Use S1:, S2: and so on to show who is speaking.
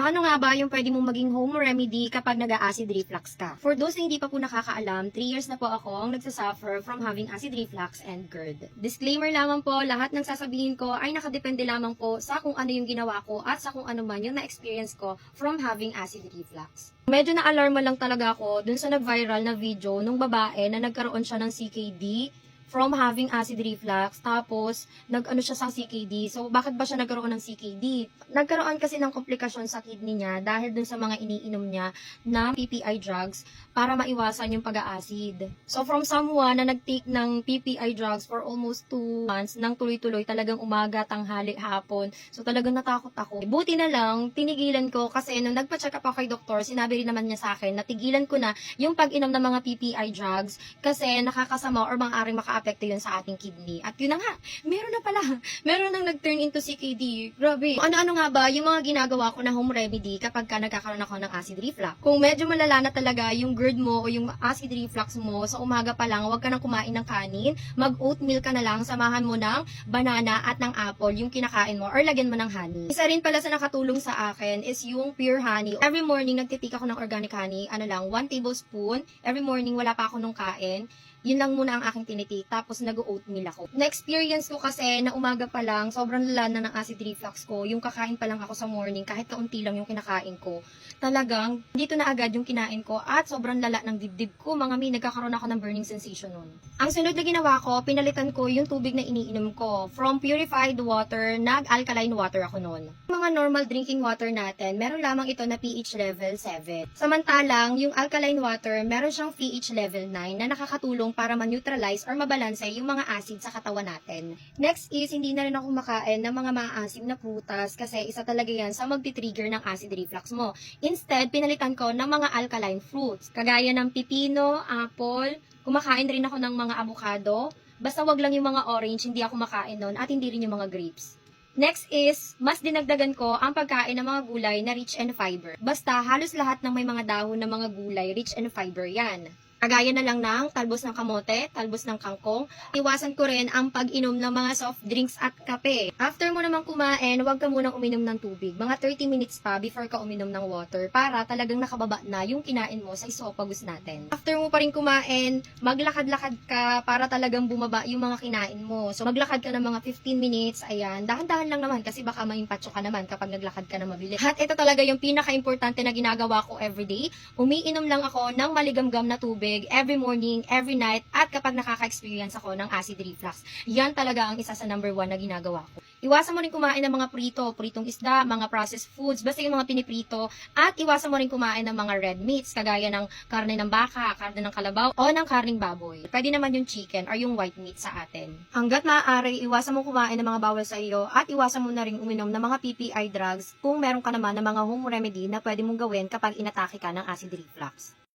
S1: Ano nga ba yung pwede mong maging home remedy kapag nag-acid reflux ka? For those na hindi pa po nakakaalam, 3 years na po akong nagsasuffer from having acid reflux and GERD. Disclaimer lamang po, lahat ng sasabihin ko ay nakadepende lamang po sa kung ano yung ginawa ko at sa kung ano man yung na-experience ko from having acid reflux. Medyo na-alarma lang talaga ako dun sa nag-viral na video nung babae na nagkaroon siya ng CKD from having acid reflux, tapos nag-ano siya sa CKD. So, bakit ba siya nagkaroon ng CKD? Nagkaroon kasi ng komplikasyon sa kidney niya dahil dun sa mga iniinom niya na PPI drugs para maiwasan yung pag-acid. So, from someone na nag-take ng PPI drugs for almost 2 months nang tuloy-tuloy, talagang umaga, tanghali, hapon. So, talagang natakot ako. Buti na lang, tinigilan ko kasi nung nagpa-check up ako kay doktor, sinabi rin naman niya sa akin na tigilan ko na yung pag-inom ng mga PPI drugs kasi nakakasama or maaaring maka-apekto yun sa ating kidney. At yun na nga, meron na pala. Meron nang nag-turn into CKD. Grabe. Ano-ano nga ba yung mga ginagawa ko na home remedy kapag ka nagkakaroon ako ng acid reflux? Kung medyo malala na talaga yung GERD mo o yung acid reflux mo, sa umaga pa lang, huwag ka nang kumain ng kanin, mag-oatmeal ka na lang, samahan mo ng banana at ng apple yung kinakain mo or lagyan mo ng honey. Isa rin pala sa nakatulong sa akin is yung pure honey. Every morning, nagtitik ako ng organic honey, 1 tablespoon. Every morning, wala pa ako nung kain. Yun lang muna ang aking tinitik, tapos nag-oatmeal ako. Na-experience ko kasi na umaga pa lang, sobrang lala na ng acid reflux ko. Yung kakain pa lang ako sa morning, kahit kaunti lang yung kinakain ko. Talagang, dito na agad yung kinain ko at sobrang lala ng dibdib ko. Mga may, nagkakaroon ako ng burning sensation nun. Ang sunod na ginawa ko, pinalitan ko yung tubig na iniinom ko. From purified water, nag-alkaline water ako nun. Mga normal drinking water natin, meron lamang ito na pH level 7. Samantalang, yung alkaline water, meron siyang pH level 9 na nakakatulong para ma-neutralize or mabalanse yung mga acid sa katawan natin. Next is, hindi na rin ako makain ng mga maasim na prutas kasi isa talaga yan sa magti-trigger ng acid reflux mo. Instead, pinalitan ko ng mga alkaline fruits, kagaya ng pipino, apple, kumakain rin ako ng mga avocado, basta wag lang yung mga orange, hindi ako makain nun, at hindi rin yung mga grapes. Next is, mas dinagdagan ko ang pagkain ng mga gulay na rich in fiber. Basta, halos lahat ng may mga dahon ng mga gulay, rich in fiber yan. Kagaya na lang ng talbos ng kamote, talbos ng kangkong. Iwasan ko rin ang pag-inom ng mga soft drinks at kape. After mo naman kumain, huwag ka munang uminom ng tubig. Mga 30 minutes pa before ka uminom ng water para talagang nakababa na yung kinain mo sa esophagus natin. After mo pa rin kumain, maglakad-lakad ka para talagang bumaba yung mga kinain mo. So maglakad ka ng mga 15 minutes, ayan. Dahan-dahan lang naman kasi baka maimpatso ka naman kapag naglakad ka na mabilis. At ito talaga yung pinaka-importante na ginagawa ko everyday. Umiinom lang ako ng maligamgam na tubig every morning, every night, at kapag nakaka-experience ako ng acid reflux. Yan talaga ang isa sa number 1 na ginagawa ko. Iwasan mo rin kumain ng mga pritong isda, mga processed foods, basta yung mga piniprito, at iwasan mo rin kumain ng mga red meats, kagaya ng karne ng baka, karne ng kalabaw, o ng karning baboy. Pwede naman yung chicken or yung white meat sa atin. Hanggat maaari, iwasan mo kumain ng mga bawal sa iyo, at iwasan mo na rin uminom ng mga PPI drugs kung meron ka naman ng mga home remedy na pwede mong gawin kapag inatake ka ng acid reflux.